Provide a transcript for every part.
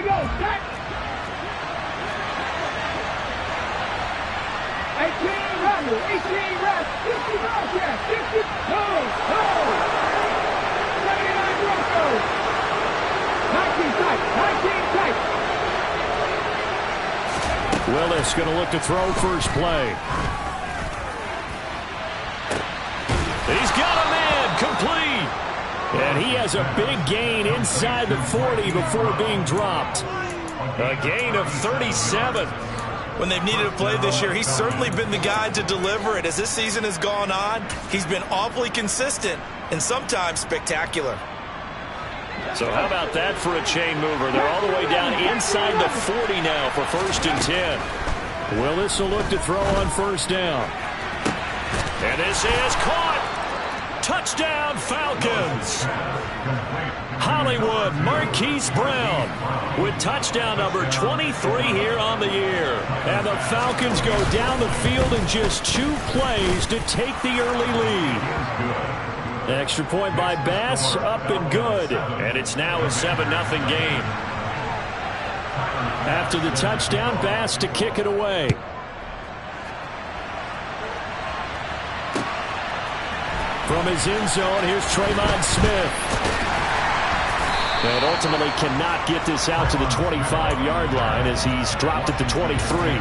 go. Set. 18 reps. 18 reps. 50 reps. Yeah. 50. No. 79 Bronco. 19 tight. 19 tight. Willis going to look to throw first play. He's got a man complete. And he has a big gain inside the 40 before being dropped. A gain of 37. When they've needed a play this year, he's certainly been the guy to deliver it. As this season has gone on, he's been awfully consistent and sometimes spectacular. So how about that for a chain mover? They're all the way down inside the 40 now for 1st and 10. Willis will look to throw on first down. And this is caught. Touchdown, Falcons. Hollywood Marquise Brown with touchdown number 23 here on the year. And the Falcons go down the field in just 2 plays to take the early lead. Extra point by Bass, up and good. And it's now a 7-0 game. After the touchdown, Bass to kick it away. From his end zone, here's Tremont Smith. And ultimately cannot get this out to the 25-yard line as he's dropped at the 23.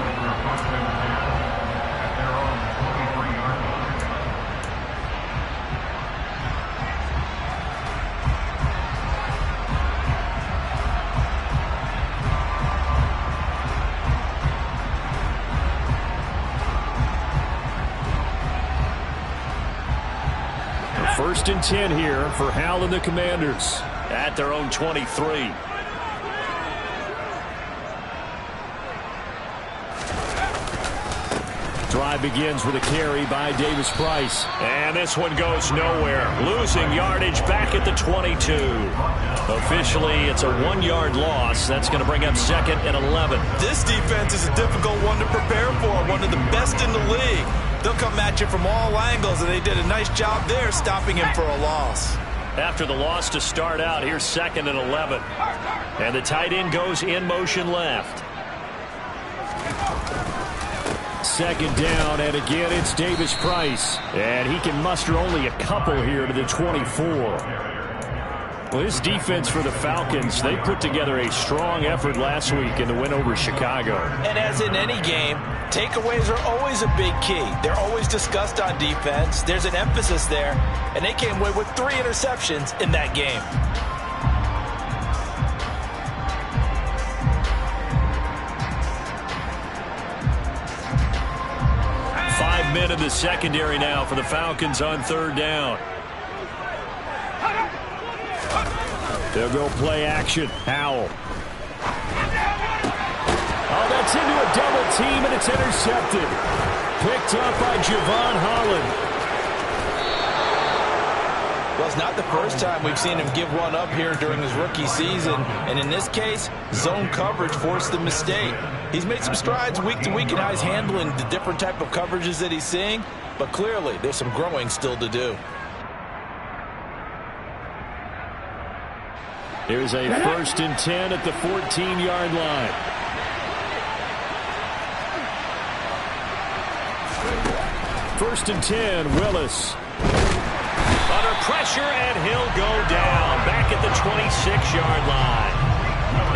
First and 10 here for Hal and the Commanders at their own 23. Drive begins with a carry by Davis Price. And this one goes nowhere. Losing yardage back at the 22. Officially, it's a 1-yard loss. That's going to bring up 2nd and 11. This defense is a difficult one to prepare for. One of the best in the league. They'll come at you from all angles, and they did a nice job there stopping him for a loss. After the loss to start out, here's 2nd and 11. And the tight end goes in motion left. 2nd down, and again it's Davis Price. And he can muster only a couple here to the 24. Well, this defense for the Falcons, they put together a strong effort last week in the win over Chicago. And as in any game, takeaways are always a big key. They're always discussed on defense. There's an emphasis there, and they came away with 3 interceptions in that game. Five men in the secondary now for the Falcons on 3rd down. They'll go play action. Howell. Oh, that's into a double team, and it's intercepted. Picked up by Javon Holland. Well, it's not the first time we've seen him give one up here during his rookie season. And in this case, zone coverage forced the mistake. He's made some strides week to week in how he's handling the different type of coverages that he's seeing. But clearly, there's some growing still to do. Here's a 1st and 10 at the 14-yard line. First and 10, Willis. Under pressure, and he'll go down. Back at the 26-yard line.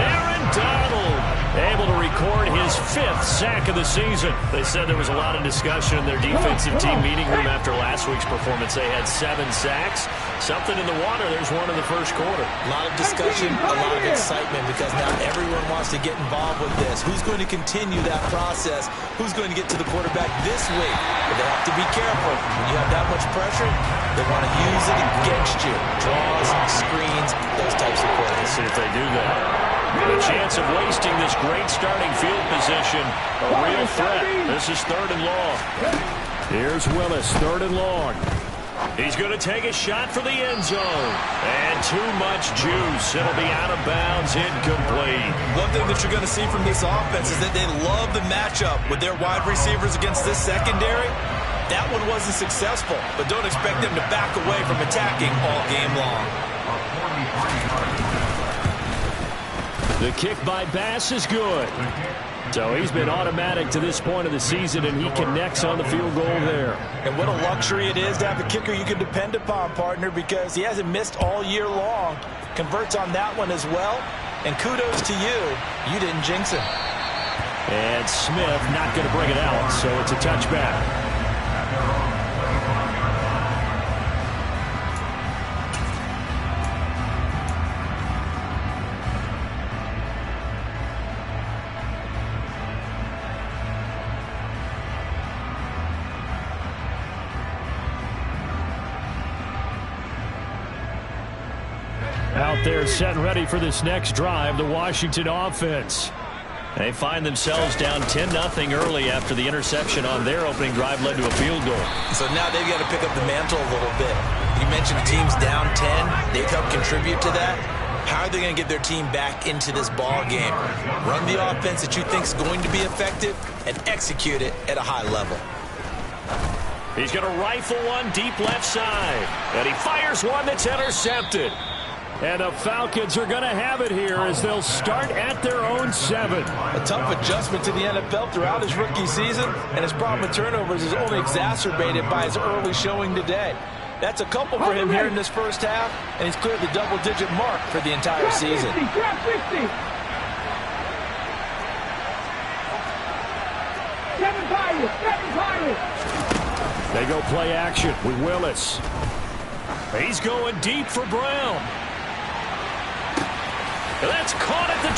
Aaron Donald able to record his 5th sack of the season. They said there was a lot of discussion in their defensive team meeting room after last week's performance. They had 7 sacks. Something in the water. There's one in the first quarter. A lot of discussion, a lot of excitement, because now everyone wants to get involved with this. Who's going to continue that process? Who's going to get to the quarterback this week? But they have to be careful. When you have that much pressure, they want to use it against you. Draws, screens, those types of plays. Let's see if they do that. A chance of wasting this great starting field position. A real threat. This is 3rd and long. Here's Willis, 3rd and long. He's going to take a shot for the end zone. And too much juice. It'll be out of bounds, incomplete. One thing that you're going to see from this offense is that they love the matchup with their wide receivers against this secondary. That one wasn't successful, but don't expect them to back away from attacking all game long. The kick by Bass is good. So he's been automatic to this point of the season, and he connects on the field goal there. And what a luxury it is to have a kicker you can depend upon, partner, because he hasn't missed all year long. Converts on that one as well. And kudos to you. You didn't jinx him. And Smith not going to bring it out, so it's a touchback. Out there set and ready for this next drive, the Washington offense. They find themselves down 10-0 early after the interception on their opening drive led to a field goal. So now they've got to pick up the mantle a little bit. You mentioned the team's down 10. They've helped contribute to that. How are they going to get their team back into this ball game? Run the offense that you think is going to be effective and execute it at a high level. He's going to rifle one deep left side. And he fires one that's intercepted. And the Falcons are going to have it here as they'll start at their own 7. A tough adjustment to the NFL throughout his rookie season, and his problem with turnovers is only exacerbated by his early showing today. That's a couple for him here in this first half, and he's cleared the double-digit mark for the entire season. 50, grab 50. 7 Pirates. They go play action with Willis. He's going deep for Brown. That's caught at the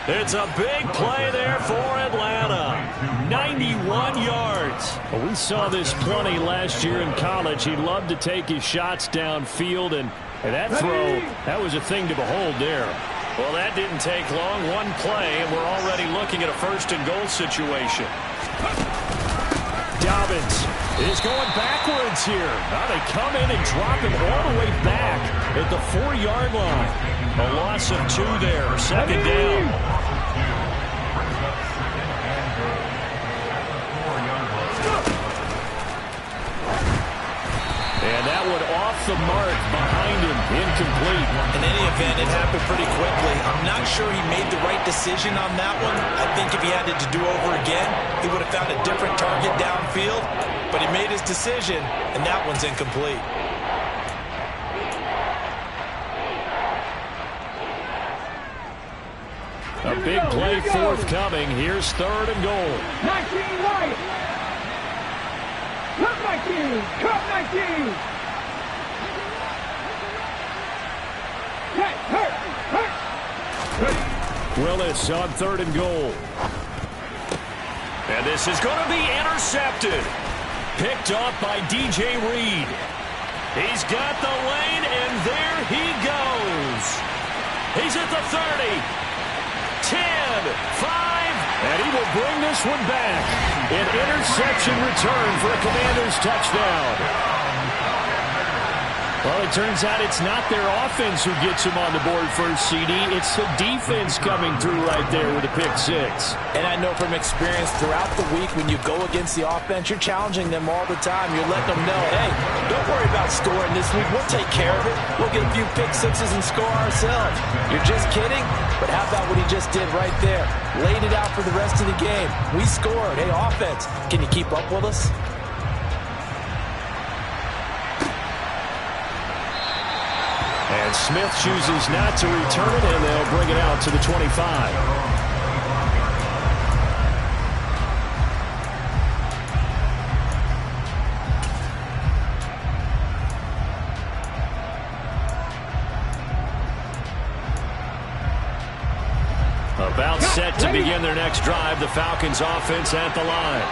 25. It's a big play there for Atlanta. 91 yards. Well, we saw this plenty last year in college. He loved to take his shots downfield, and that throw, that was a thing to behold there. Well, that didn't take long. One play, and we're already looking at a first-and-goal situation. Dobbins is going backwards here. Now they come in and drop him all the way back at the 4-yard line. A loss of 2 there. Second down. And that one off the mark behind him. Incomplete. In any event, it happened pretty quickly. I'm not sure he made the right decision on that one. I think if he had it to do over again, he would have found a different target downfield. But he made his decision, and that one's incomplete. A big play forthcoming. Here's 3rd and goal. 19 right. Cut 19. Cut 19. Hurt. Willis on 3rd and goal. And this is going to be intercepted. Picked off by DJ Reed. He's got the lane, and there he goes. He's at the 30. 10, 5, and he will bring this one back. An interception return for a Commanders touchdown. Well, it turns out it's not their offense who gets him on the board first, CD. It's the defense coming through right there with a pick 6. And I know from experience throughout the week when you go against the offense, you're challenging them all the time. You're letting them know, hey, don't worry about scoring this week. We'll take care of it. We'll get a few pick 6s and score ourselves. You're just kidding? But how about what he just did right there? Laid it out for the rest of the game. We scored. Hey, offense, can you keep up with us? And Smith chooses not to return it, and they'll bring it out to the 25. About set to begin their next drive, the Falcons offense at the line.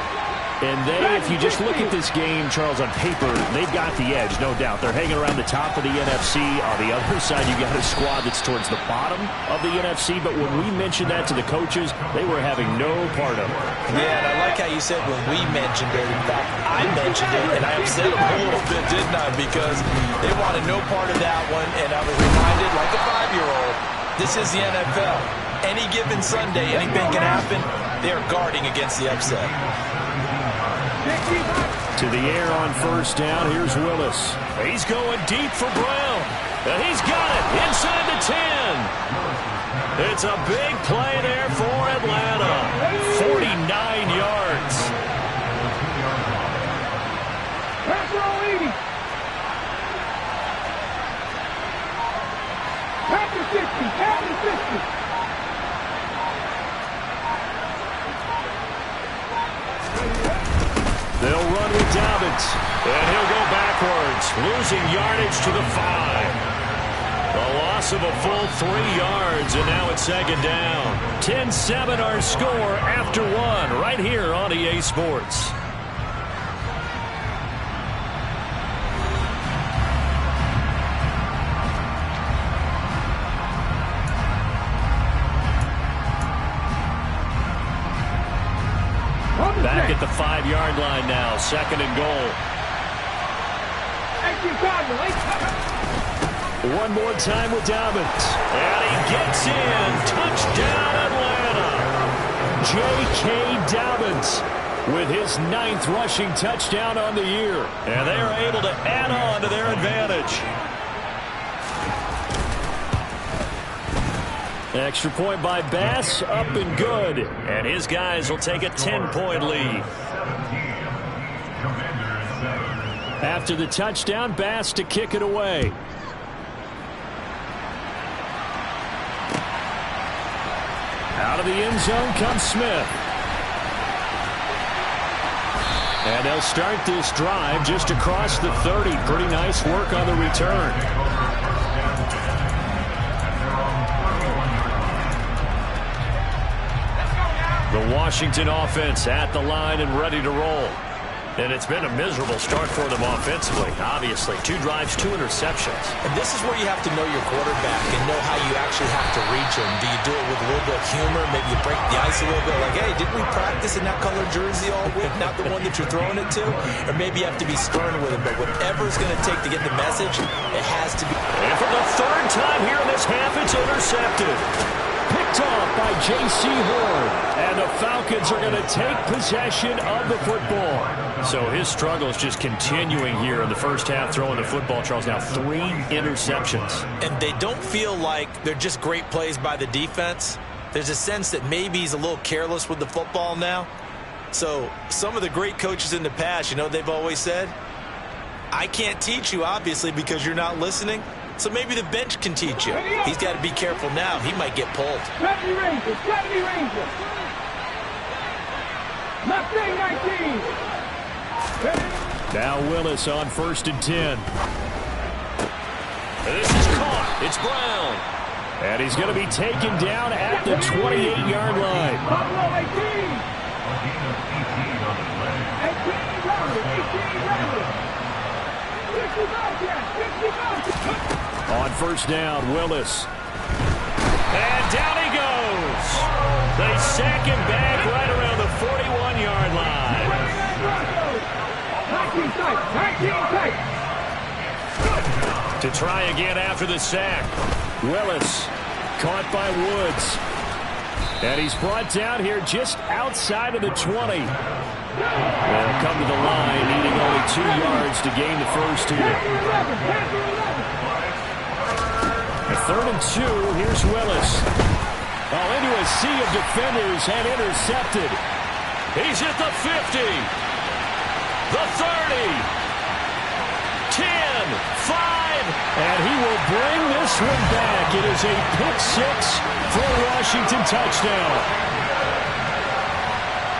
And they, if you just look at this game, Charles, on paper, they've got the edge, no doubt. They're hanging around the top of the NFC. On the other side, you got a squad that's towards the bottom of the NFC. But when we mentioned that to the coaches, they were having no part of it. Yeah, and I like how you said when we mentioned it. In fact, I mentioned it, and I upset them a little bit, didn't I? Because they wanted no part of that one, and I was reminded, like a 5-year-old, this is the NFL. Any given Sunday, anything can happen. They are guarding against the upset. To the air on first down. Here's Willis. He's going deep for Brown. And he's got it inside the 10. It's a big play there for Atlanta. 49 yards. Pass roll 80. Pass to 60. Pass to 60. They'll run with Dobbins, and he'll go backwards, losing yardage to the 5. A loss of a full 3 yards, and now it's 2nd down. 10-7 our score after 1 right here on EA Sports. Back at the 5-yard line now, 2nd and goal. One more time with Dobbins. And he gets in. Touchdown, Atlanta. J.K. Dobbins with his 9th rushing touchdown on the year. And they are able to add on to their advantage. Extra point by Bass, up and good. And his guys will take a 10-point lead. After the touchdown, Bass to kick it away. Out of the end zone comes Smith. And they'll start this drive just across the 30. Pretty nice work on the return. The Washington offense at the line and ready to roll. And it's been a miserable start for them offensively, obviously. 2 drives, 2 interceptions. And this is where you have to know your quarterback and know how you actually have to reach him. Do you do it with a little bit of humor? Maybe you break the ice a little bit, like, hey, didn't we practice in that color jersey all week, not the one that you're throwing it to? Or maybe you have to be stern with him. But whatever it's going to take to get the message, it has to be. And for the 3rd time here in this half, it's intercepted. Picked off by J.C. Horn. And the Falcons are going to take possession of the football. So his struggle is just continuing here in the first half, throwing the football. Charles, now 3 interceptions. And they don't feel like they're just great plays by the defense. There's a sense that maybe he's a little careless with the football now. So some of the great coaches in the past, you know, they've always said, I can't teach you, obviously, because you're not listening. So maybe the bench can teach you. He's got to be careful now. He might get pulled. 70 Rangers, 70 Rangers. Mustang 19. Now Willis on 1st and 10. And this is caught. It's Brown. And he's going to be taken down at the 28-yard line. Buffalo 18. 18 Rangers. 60 Bobcats. 60 Bobcats. On 1st down, Willis. And down he goes. They sack him back right around the 41-yard line. 19 tight. 19 tight. To try again after the sack. Willis caught by Woods. And he's brought down here just outside of the 20. They'll come to the line, needing only 2 yards to gain the first here. 3rd and 2, here's Willis. Oh, into a sea of defenders and intercepted. He's at the 50. The 30. 10, 5, and he will bring this one back. It is a pick 6 for a Washington touchdown.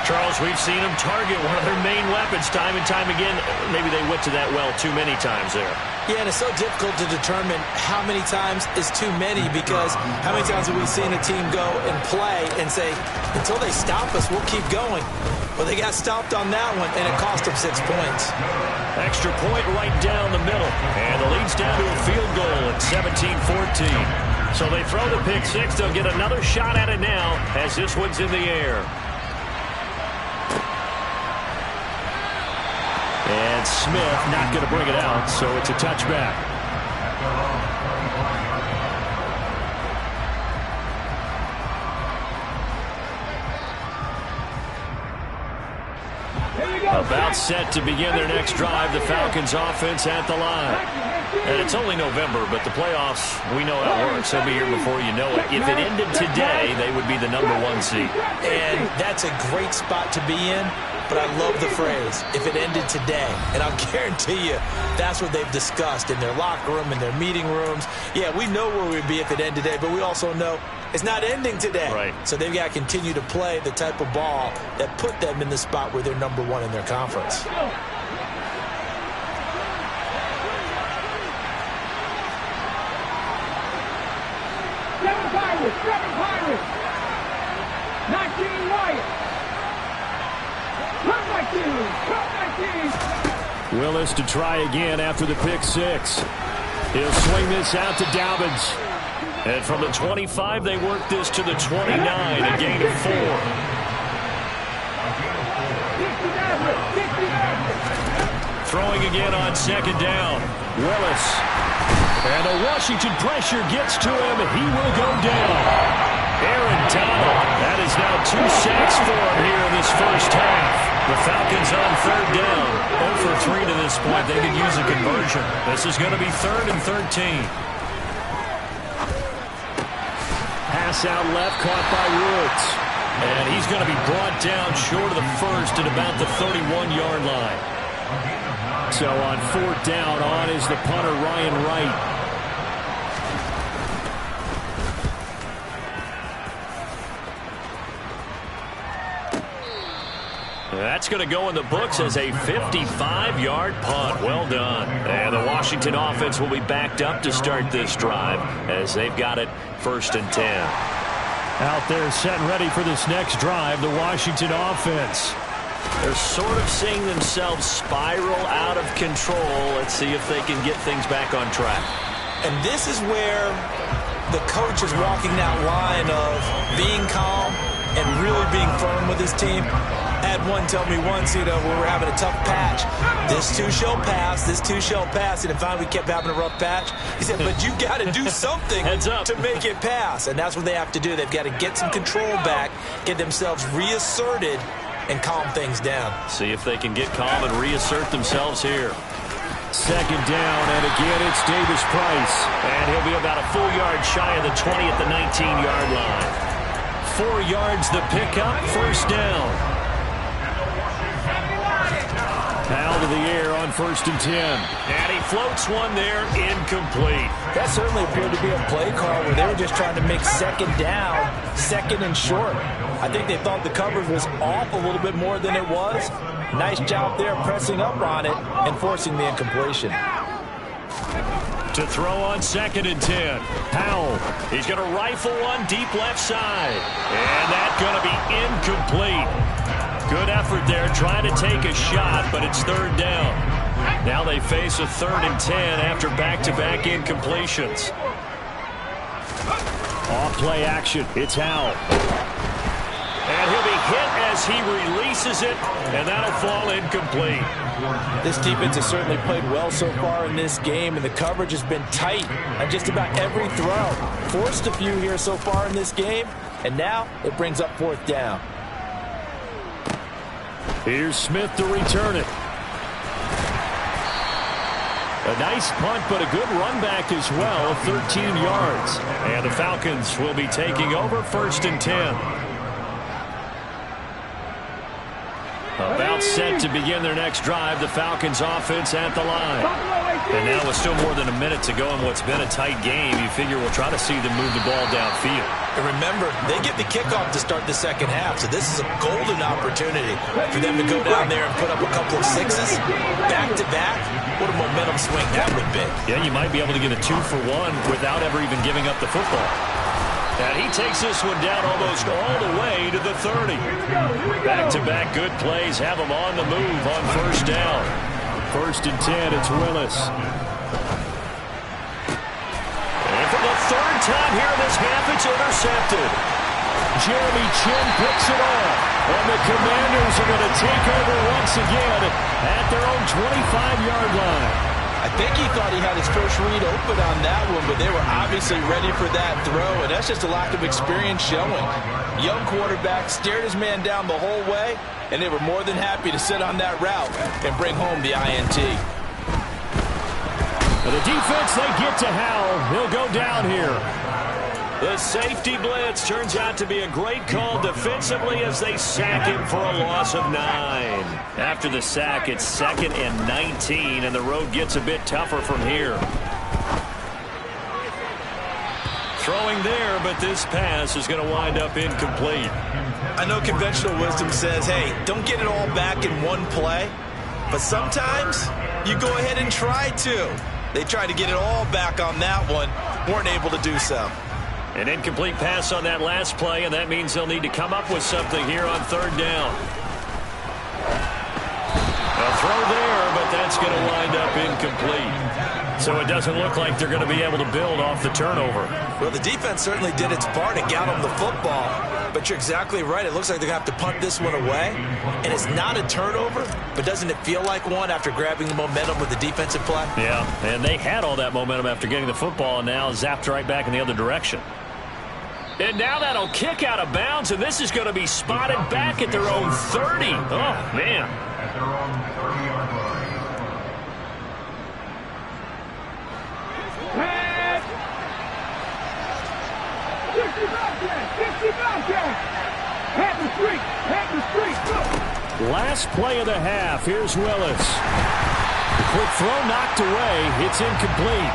Charles, we've seen them target one of their main weapons time and time again. Maybe they went to that well too many times there. Yeah, and it's so difficult to determine how many times is too many, because how many times have we seen a team go and play and say, until they stop us, we'll keep going. Well, they got stopped on that one, and it cost them 6 points. Extra point right down the middle. And the lead's down to a field goal at 17-14. So they throw the pick 6. They'll get another shot at it now as this one's in the air. And Smith not going to bring it out, so it's a touchback. Here we go. About set to begin their next drive, the Falcons offense at the line. And it's only November, but the playoffs, we know how it works. They'll be here before you know it. If it ended today, they would be the #1 seed. And that's a great spot to be in, but I love the phrase, if it ended today. And I'll guarantee you that's what they've discussed in their locker room, in their meeting rooms. Yeah, we know where we'd be if it ended today, but we also know it's not ending today. Right. So they've got to continue to play the type of ball that put them in the spot where they're #1 in their conference. Seven Pirates. 19 Wyatt. Come 19. Willis to try again after the pick six. He'll swing this out to Dobbins. And from the 25, they work this to the 29, a gain of 4. Throwing again on second down. Willis. And the Washington pressure gets to him. He will go down. Aaron Donald. That is now 2 sacks for him here in this first half. The Falcons on third down. 0 for 3 to this point. They could use a conversion. This is going to be 3rd and 13. Pass out left, caught by Woods. And he's going to be brought down short of the first at about the 31-yard line. So on 4th down, on is the punter, Ryan Wright. That's going to go in the books as a 55-yard punt. Well done. And the Washington offense will be backed up to start this drive as they've got it 1st and 10. Out there set and ready for this next drive, the Washington offense. They're sort of seeing themselves spiral out of control. Let's see if they can get things back on track. And this is where the coach is walking that line of being calm and really being firm with his team. I had one tell me once, when we're having a tough patch, this too shall pass, this too shall pass. And finally we kept having a rough patch. He said, but you got to do something to make it pass. And that's what they have to do. They've got to get some control back, get themselves reasserted, and calm things down. See if they can get calm and reassert themselves here. 2nd down, and again it's Davis Price. And he'll be about a full yard shy of the 20 at the 19-yard line. 4 yards the pickup, 1st down. Out of the air on 1st and 10. And he floats one there, incomplete. That certainly appeared to be a play call where they were just trying to make 2nd down, 2nd and short. I think they thought the coverage was off a little bit more than it was. Nice job there pressing up on it and forcing the incompletion. To throw on 2nd and 10. Powell. He's going to rifle one deep left side. And that's going to be incomplete. Good effort there, trying to take a shot, but it's 3rd down. Now they face a 3rd and 10 after back-to-back incompletions. Off play action, it's Howell. And he'll be hit as he releases it, and that'll fall incomplete. This defense has certainly played well so far in this game, and the coverage has been tight on just about every throw. Forced a few here so far in this game, and now it brings up 4th down. Here's Smith to return it. A nice punt, but a good run back as well, 13 yards. And the Falcons will be taking over 1st and 10. About set to begin their next drive, the Falcons offense at the line. And now with still more than a minute to go in what's been a tight game, you figure we'll try to see them move the ball downfield. And remember, they get the kickoff to start the 2nd half, so this is a golden opportunity for them to go down there and put up a couple of 6s back-to-back. What a momentum swing that would be. Yeah, you might be able to get a 2-for-1 without ever even giving up the football. And he takes this one down almost all the way to the 30. Back-to-back good plays have him on the move on 1st down. 1st and 10, it's Willis. And for the 3rd time here in this half, it's intercepted. Jeremy Chin picks it off. And the Commanders are going to take over once again at their own 25-yard line. I think he thought he had his first read open on that one, but they were obviously ready for that throw, and that's just a lack of experience showing. Young quarterback stared his man down the whole way and they were more than happy to sit on that route and bring home the INT. For the defense, they get to Howell. He'll go down here. The safety blitz turns out to be a great call defensively as they sack him for a loss of 9. After the sack, it's 2nd and 19, and the road gets a bit tougher from here. Throwing there, but this pass is going to wind up incomplete. I know conventional wisdom says, hey, don't get it all back in one play, but sometimes you go ahead and try to. They tried to get it all back on that one, weren't able to do so. An incomplete pass on that last play, and that means they'll need to come up with something here on 3rd down. A throw there, but that's going to wind up incomplete. So it doesn't look like they're going to be able to build off the turnover. Well, the defense certainly did its part to get them the football. But you're exactly right. It looks like they're going to have to punt this one away. And it's not a turnover, but doesn't it feel like one after grabbing the momentum with the defensive play? Yeah, and they had all that momentum after getting the football and now zapped right back in the other direction. And now that'll kick out of bounds, and this is going to be spotted back at their own 30. Oh, man. At their own 30-yard line. Head. 60 back there. 60 back there. Head the street. Head the street. Go. Last play of the half. Here's Willis. The quick throw knocked away. It's incomplete.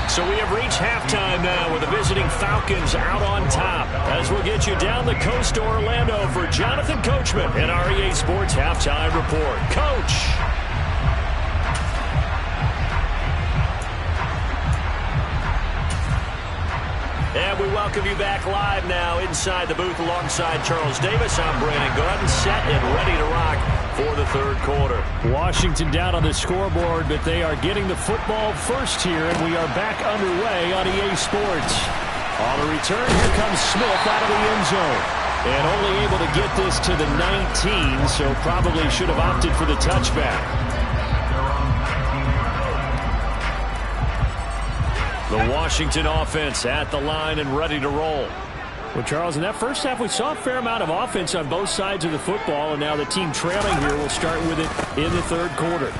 So we have reached halftime now with the visiting Falcons out on top. As we'll get you down the coast to Orlando for Jonathan Coachman and our EA Sports Halftime Report. Coach! And we welcome you back live now inside the booth alongside Charles Davis. I'm Brandon Gaudin, set and ready to rock for the 3rd quarter. Washington down on the scoreboard, but they are getting the football first here, and we are back underway on EA Sports. On the return, here comes Smith out of the end zone. And only able to get this to the 19, so probably should have opted for the touchback. The Washington offense at the line and ready to roll. Well, Charles, in that first half, we saw a fair amount of offense on both sides of the football, and now the team trailing here will start with it in the 3rd quarter.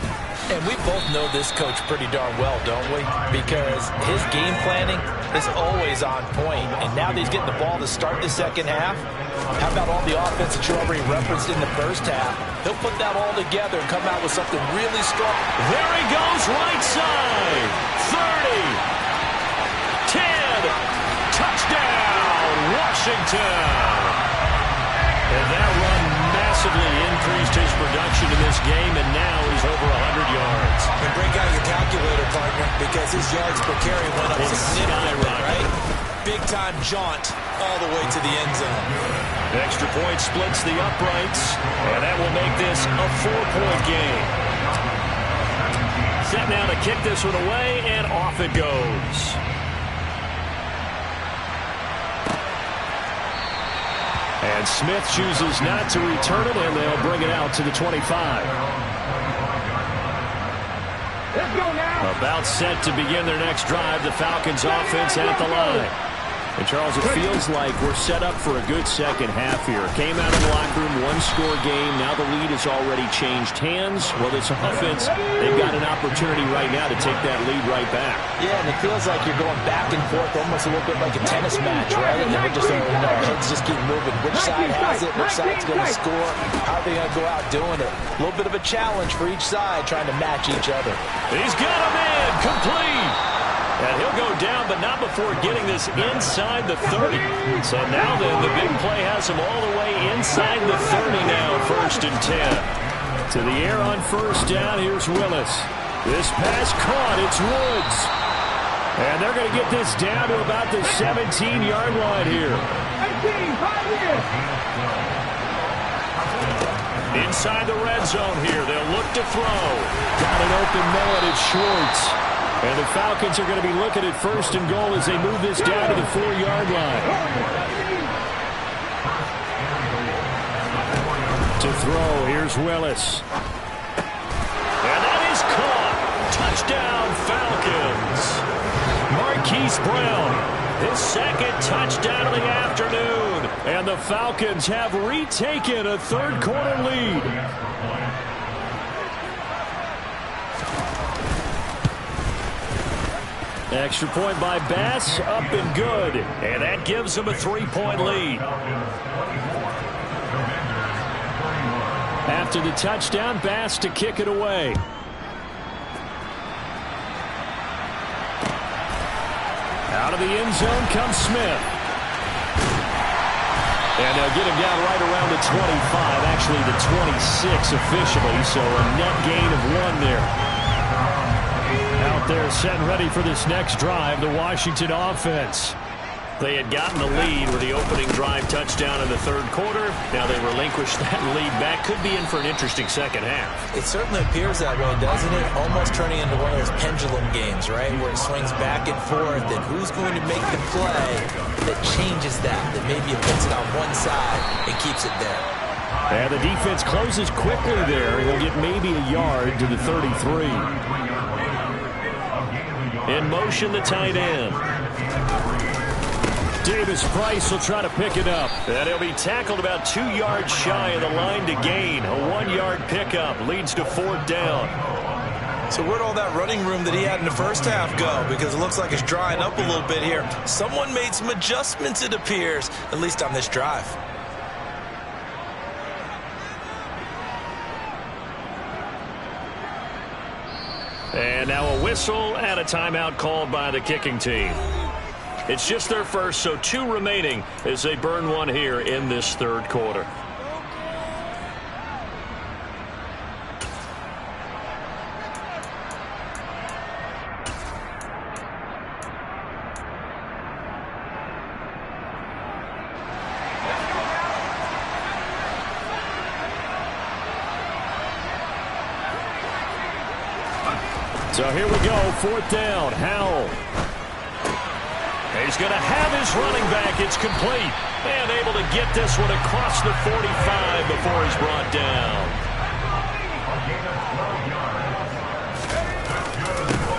And we both know this coach pretty darn well, don't we? Because his game planning is always on point, and now that he's getting the ball to start the 2nd half, how about all the offense that you already referenced in the first half? He'll put that all together and come out with something really strong. There he goes, right side. 30. 10, touchdown, Washington. And that run massively increased his production in this game, and now he's over 100 yards. And break out your calculator, partner, because his yards per carry went up significantly, right? Big-time jaunt all the way to the end zone. Extra point splits the uprights, and that will make this a 4-point game. Set now to kick this one away, and off it goes. And Smith chooses not to return it, and they'll bring it out to the 25. Let's go now. About set to begin their next drive, the Falcons offense at the line. And, Charles, it feels like we're set up for a good second half here. Came out of the locker room, one-score game. Now the lead has already changed hands. Well, this offense, they've got an opportunity right now to take that lead right back. Yeah, and it feels like you're going back and forth, almost a little bit like a tennis match, right? And then we're just, our heads just keep moving. Which side has it? Which side's going to score? How are they going to go out doing it? A little bit of a challenge for each side, trying to match each other. He's got him in, complete. And he'll go down, but not before getting this inside the 30. So now then, the big play has him all the way inside the 30 now, 1st and 10. To the air on 1st down, here's Willis. This pass caught, it's Woods. And they're going to get this down to about the 17-yard line here. 18, 5 years. Inside the red zone here, they'll look to throw. Got an open melon, it's Schwartz. And the Falcons are going to be looking at 1st and goal as they move this down to the 4-yard line. To throw, here's Willis. And that is caught. Touchdown, Falcons. Marquise Brown, his 2nd touchdown of the afternoon. And the Falcons have retaken a third-quarter lead. Extra point by Bass, up and good. And that gives them a 3-point lead. After the touchdown, Bass to kick it away. Out of the end zone comes Smith. And they'll get him down right around the 25, actually the 26 officially, so a net gain of 1 there. Out there set and ready for this next drive, the Washington offense. They had gotten the lead with the opening drive touchdown in the third quarter. Now they relinquished that lead back. Could be in for an interesting second half. It certainly appears that way, doesn't it? Almost turning into one of those pendulum games, right? Where it swings back and forth, and who's going to make the play that changes that maybe it puts it on one side and keeps it there. And the defense closes quickly there. He'll get maybe a yard to the 33. In motion, the tight end. Davis Price will try to pick it up. And he'll be tackled about 2 yards shy of the line to gain. A 1-yard pickup leads to 4th down. So where'd all that running room that he had in the first half go? Because it looks like it's drying up a little bit here. Someone made some adjustments, it appears, at least on this drive. And now a whistle and a timeout called by the kicking team. It's just their first, so 2 remaining as they burn 1 here in this third quarter. So here we go, 4th down, Howell. He's going to have his running back. It's complete. And able to get this one across the 45 before he's brought down.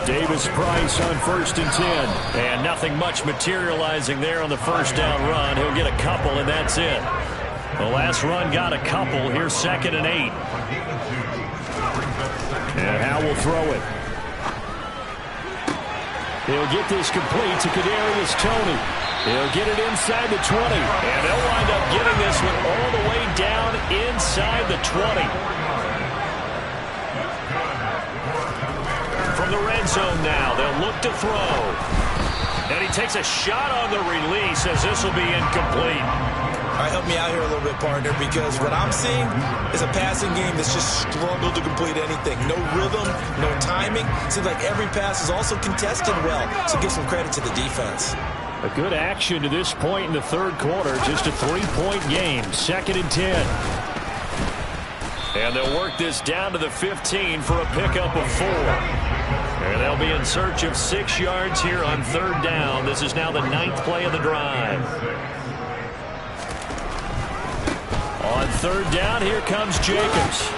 Davis Price on 1st and 10. And nothing much materializing there on the first down run. He'll get a couple, and that's it. The last run got a couple. Here's 2nd and 8. And Howell will throw it. He'll get this complete to Kadarius Toney. He'll get it inside the 20. And they'll wind up getting this one all the way down inside the 20. From the red zone now, they'll look to throw. And he takes a shot on the release as this will be incomplete. All right, help me out here a little bit, partner, because what I'm seeing is a passing game that's just struggled to complete anything. No rhythm, no timing. Seems like every pass is also contested well, so give some credit to the defense. A good action to this point in the third quarter. Just a 3-point game. 2nd and 10. And they'll work this down to the 15 for a pickup of 4. And they'll be in search of 6 yards here on 3rd down. This is now the 9th play of the drive. On 3rd down, here comes Jacobs.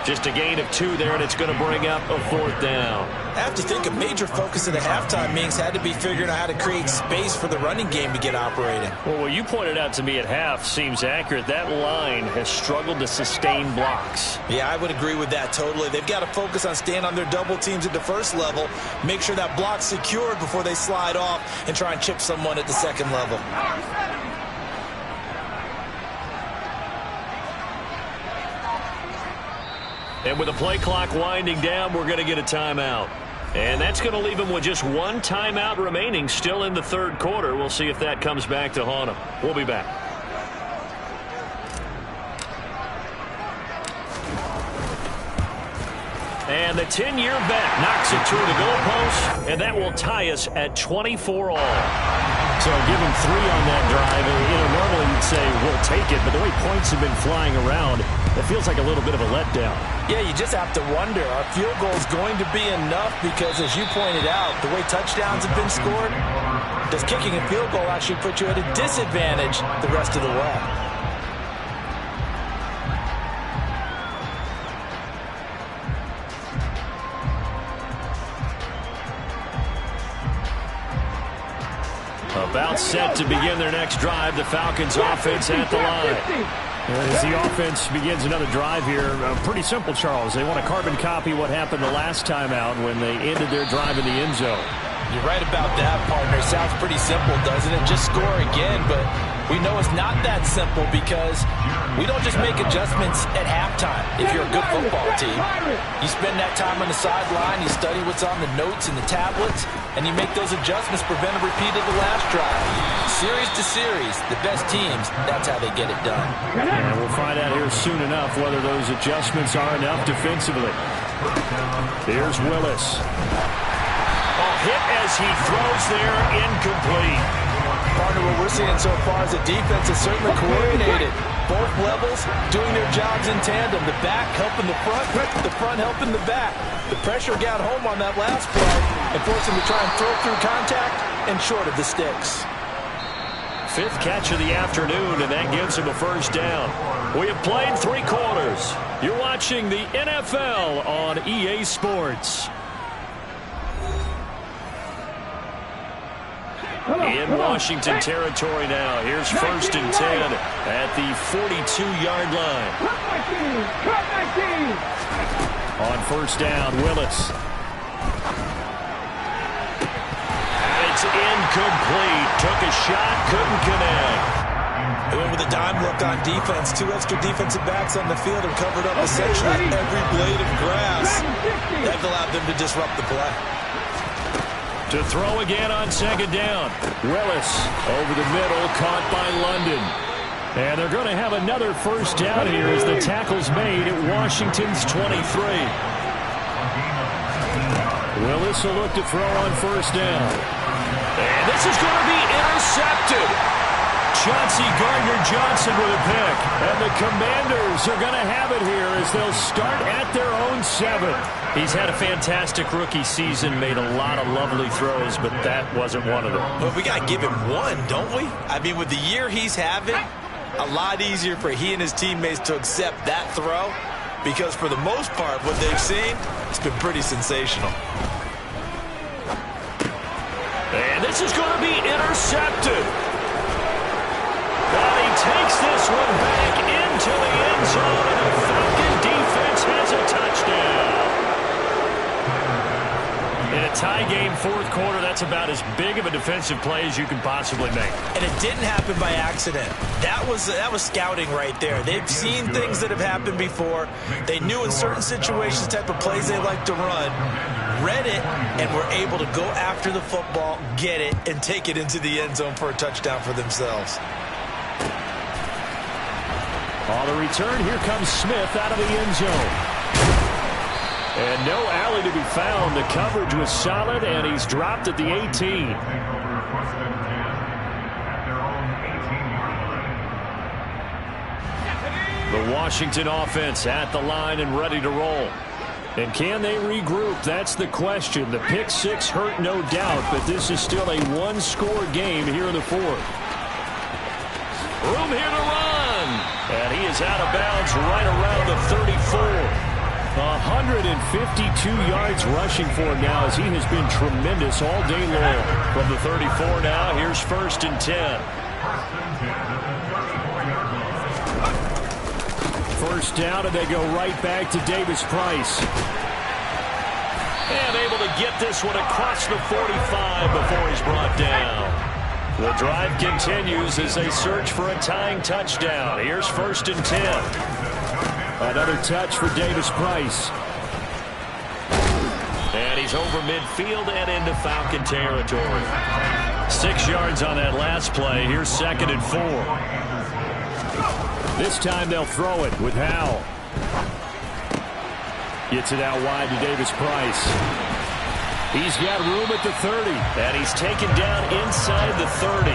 Just a gain of 2 there, and it's going to bring up a 4th down. I have to think a major focus of the halftime meetings had to be figuring out how to create space for the running game to get operating. Well, what you pointed out to me at half seems accurate. That line has struggled to sustain blocks. Yeah, I would agree with that totally. They've got to focus on staying on their double teams at the first level, make sure that block's secured before they slide off and try and chip someone at the second level. And with the play clock winding down, we're going to get a timeout. And that's going to leave them with just 1 timeout remaining still in the third quarter. We'll see if that comes back to haunt them. We'll be back. And the 10-year vet knocks it through the goalpost, and that will tie us at 24 all. So give him 3 on that drive. And, normally you'd say we'll take it, but the way points have been flying around, it feels like a little bit of a letdown. Yeah, you just have to wonder, are field goals going to be enough? Because as you pointed out, the way touchdowns have been scored, does kicking a field goal actually put you at a disadvantage the rest of the way? A About set to begin their next drive. The Falcons offense at the line. As the offense begins another drive here, pretty simple, Charles. They want to carbon copy what happened the last time out when they ended their drive in the end zone. You're right about that, partner. Sounds pretty simple, doesn't it? Just score again, but we know it's not that simple because we don't just make adjustments at halftime. If you're a good football team, you spend that time on the sideline, you study what's on the notes and the tablets, and you make those adjustments, prevent a repeat of the last drive. Series to series, the best teams, that's how they get it done. And we'll find out here soon enough whether those adjustments are enough defensively. Here's Willis. Hit as he throws there, incomplete. Partner, what we're seeing so far is the defense is certainly coordinated. Both levels doing their jobs in tandem. The back helping the front helping the back. The pressure got home on that last play and forced him to try and throw through contact and short of the sticks. Fifth catch of the afternoon, and that gives him a first down. We have played 3 quarters. You're watching the NFL on EA Sports. In Washington territory now. Here's 1st and 10 at the 42-yard line. On first down, Willis. It's incomplete. Took a shot, couldn't connect. They went with a dime look on defense. 2 extra defensive backs on the field and covered up essentially every blade of grass. That allowed them to disrupt the play. To throw again on 2nd down. Willis over the middle, caught by London. And they're going to have another first down here as the tackle's made at Washington's 23. Willis will look to throw on first down. And this is going to be intercepted. Chauncey Gardner-Johnson with a pick. And the Commanders are going to have it here as they'll start at their own 7. He's had a fantastic rookie season, made a lot of lovely throws, but that wasn't one of them. Well, we got to give him one, don't we? I mean, with the year he's having, a lot easier for he and his teammates to accept that throw because for the most part, what they've seen, it's been pretty sensational. And this is going to be intercepted. But he takes this one back into the end zone, and the Falcon defense has a touchdown. In a tie game, 4th quarter, that's about as big of a defensive play as you can possibly make. And it didn't happen by accident. That was scouting right there. They've seen things that have happened before. They knew in certain situations the type of plays they like to run, read it, and were able to go after the football, get it, and take it into the end zone for a touchdown for themselves. On the return, here comes Smith out of the end zone. And no alley to be found. The coverage was solid, and he's dropped at the 18. The Washington offense at the line and ready to roll. And can they regroup? That's the question. The pick 6 hurt, no doubt, but this is still a 1-score game here in the 4th. Room here to run. And he is out of bounds right around the 34. 152 yards rushing for him now as he has been tremendous all day long. From the 34 now, here's 1st and 10. First down, and they go right back to Davis Price. And able to get this one across the 45 before he's brought down. The drive continues as they search for a tying touchdown. Here's 1st and 10. Another touch for Davis Price. And he's over midfield and into Falcon territory. 6 yards on that last play. Here's 2nd and 4. This time they'll throw it with Howell. Gets it out wide to Davis Price. He's got room at the 30. And he's taken down inside the 30.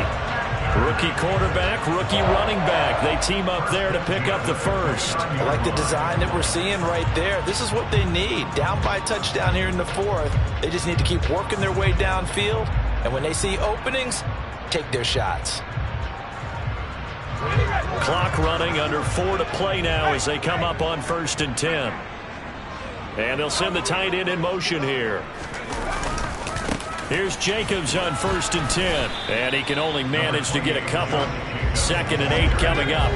Rookie quarterback, rookie running back. They team up there to pick up the first. I like the design that we're seeing right there. This is what they need. Down by a touchdown here in the 4th. They just need to keep working their way downfield. And when they see openings, take their shots. Clock running, under 4 to play now as they come up on 1st and 10. And they'll send the tight end in motion here. Here's Jacobs on 1st and 10. And he can only manage to get a couple. 2nd and 8 coming up.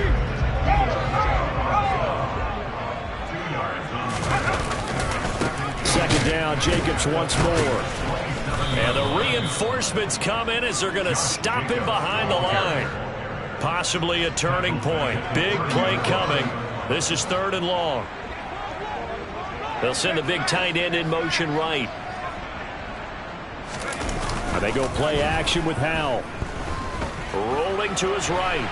Second down, Jacobs once more. And the reinforcements come in as they're going to stop him behind the line. Possibly a turning point. Big play coming. This is 3rd and long. They'll send the big tight end in motion right. They go play action with Howell. Rolling to his right.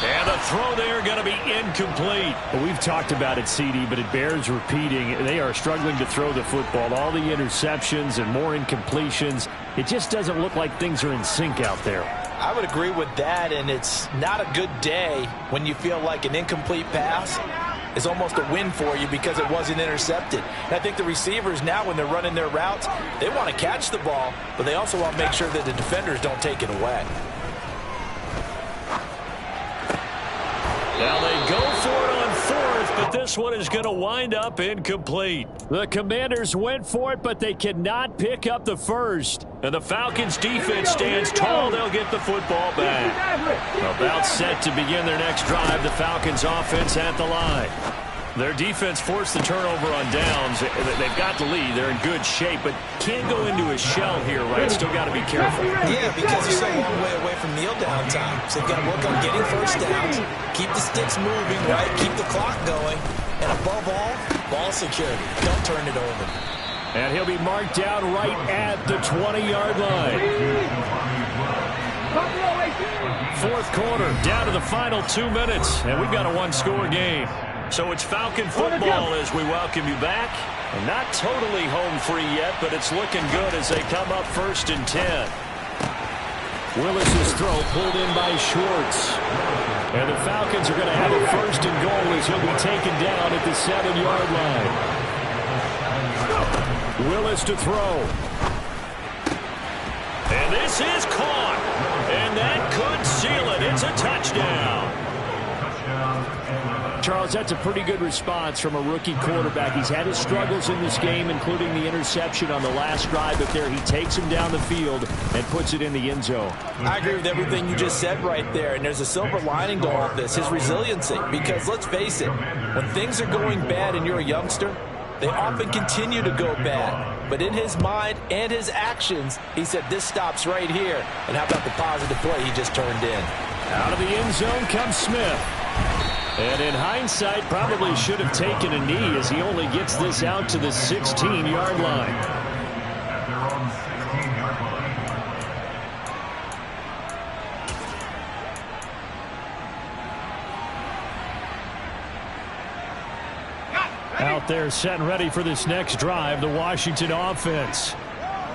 And the throw there going to be incomplete. Well, we've talked about it, CD, but it bears repeating. They are struggling to throw the football. All the interceptions and more incompletions. It just doesn't look like things are in sync out there. I would agree with that, and it's not a good day when you feel like an incomplete pass is almost a win for you because it wasn't intercepted. And I think the receivers now, when they're running their routes, they want to catch the ball, but they also want to make sure that the defenders don't take it away. Now they go for it on 4th, but this one is going to wind up incomplete. The Commanders went for it, but they cannot pick up the first. And the Falcons defense stands tall. They'll get the football back. About set to begin their next drive. The Falcons offense at the line. Their defense forced the turnover on downs. They've got the lead. They're in good shape, but can't go into a shell here, right? Still got to be careful. Yeah, because you're so long way away from kneel down time. So they've got to work on getting first downs, keep the sticks moving, right? Keep the clock going. And above all, ball security. Don't turn it over. And he'll be marked down right at the 20-yard line. 4th quarter, down to the final 2 minutes, and we've got a one-score game. So it's Falcon football as we welcome you back. And not totally home free yet, but it's looking good as they come up 1st and 10. Willis's throw pulled in by Schwartz. And the Falcons are going to have a 1st and goal as he'll be taken down at the 7-yard line. Willis to throw. And this is caught. And that could seal it. It's a touchdown. Charles, that's a pretty good response from a rookie quarterback. He's had his struggles in this game, including the interception on the last drive, but there he takes him down the field and puts it in the end zone. I agree with everything you just said right there, and there's a silver lining to all of this, his resiliency. Because let's face it, when things are going bad and you're a youngster, they often continue to go bad. But in his mind and his actions, he said, this stops right here. And how about the positive play he just turned in? Out of the end zone comes Smith. And in hindsight, probably should have taken a knee as he only gets this out to the 16-yard line. Out there set and ready for this next drive, the Washington offense.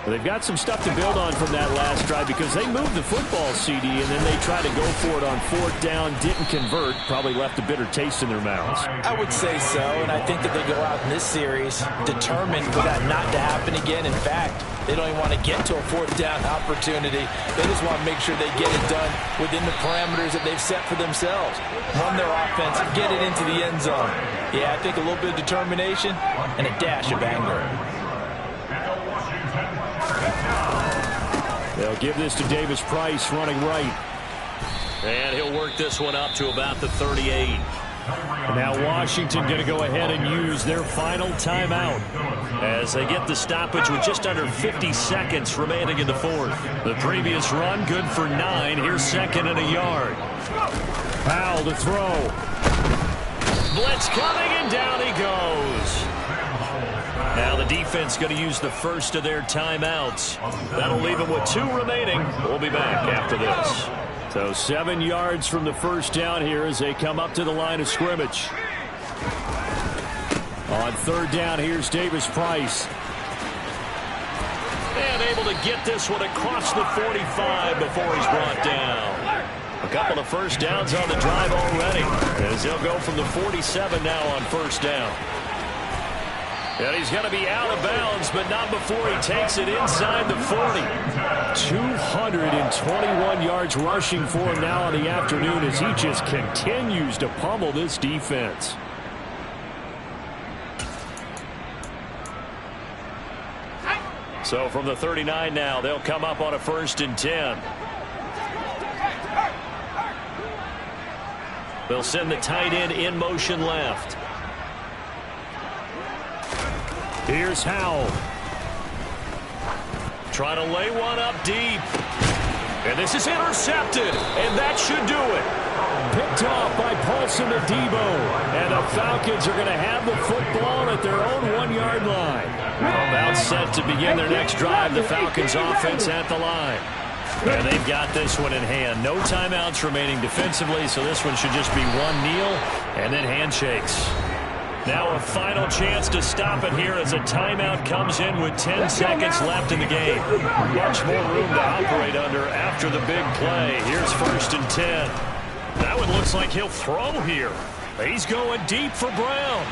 They've got some stuff to build on from that last drive because they moved the football, CD, and then they tried to go for it on 4th down, didn't convert, probably left a bitter taste in their mouths. I would say so, and I think that they go out in this series determined for that not to happen again. In fact, they don't even want to get to a 4th down opportunity. They just want to make sure they get it done within the parameters that they've set for themselves. Run their offense, get it into the end zone. Yeah, I think a little bit of determination and a dash of anger. They'll give this to Davis Price running right. And he'll work this one up to about the 38. Now Washington going to go ahead and use their final timeout as they get the stoppage with just under 50 seconds remaining in the 4th. The previous run good for 9. Here's 2nd and a yard. Powell to throw. Blitz coming, and down he goes. Now the defense going to use the first of their timeouts. That'll leave them with 2 remaining. We'll be back after this. So 7 yards from the first down here as they come up to the line of scrimmage. On 3rd down, here's Davis Price. And able to get this one across the 45 before he's brought down. A couple of first downs on the drive already, as he'll go from the 47 now on 1st down. And he's going to be out of bounds, but not before he takes it inside the 40. 221 yards rushing for him now in the afternoon as he just continues to pummel this defense. So from the 39 now, they'll come up on a 1st and 10. They'll send the tight end in motion left. Here's Howell. Trying to lay one up deep. And this is intercepted. And that should do it. Picked off by Paulson Adebo. And the Falcons are going to have the football at their own 1-yard line. About set to begin their next drive. The Falcons offense at the line. And they've got this one in hand. No timeouts remaining defensively, so this one should just be one kneel and then handshakes. Now a final chance to stop it here as a timeout comes in with 10 seconds left in the game. Much more room to operate under after the big play. Here's 1st and 10. That one looks like he'll throw here. He's going deep for Brown.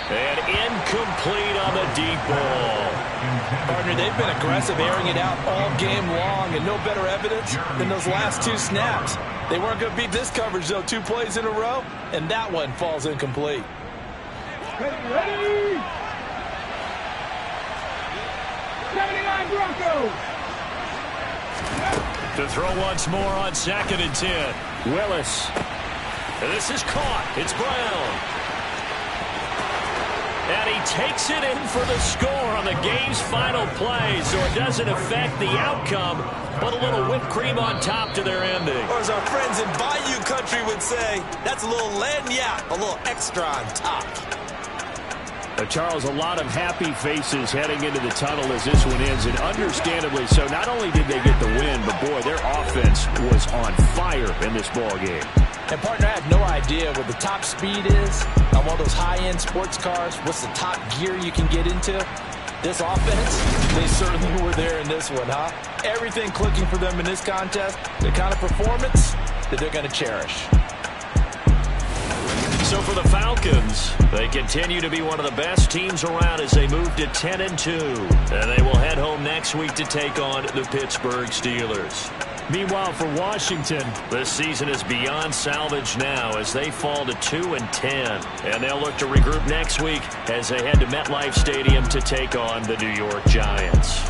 And incomplete on the deep ball. Partner, they've been aggressive, airing it out all game long, and no better evidence than those last 2 snaps. They weren't going to beat this coverage, though, 2 plays in a row, and that one falls incomplete. Ready? 79 Broncos. To throw once more on 2nd and 10. Willis. And this is caught. It's Brown. And he takes it in for the score on the game's final play, so it doesn't affect the outcome, but a little whipped cream on top to their ending. Or as our friends in Bayou Country would say, that's a little lagniappe, a little extra on top. Charles, a lot of happy faces heading into the tunnel as this one ends, and understandably so. Not only did they get the win, but boy, their offense was on fire in this ball game. And partner, I have no idea what the top speed is on one of those high-end sports cars. What's the top gear you can get into? This offense, they certainly were there in this one, huh? Everything clicking for them in this contest, the kind of performance that they're going to cherish. So for the Falcons, they continue to be one of the best teams around as they move to 10-2. And they will head home next week to take on the Pittsburgh Steelers. Meanwhile, for Washington, this season is beyond salvage now as they fall to 2-10. And they'll look to regroup next week as they head to MetLife Stadium to take on the New York Giants.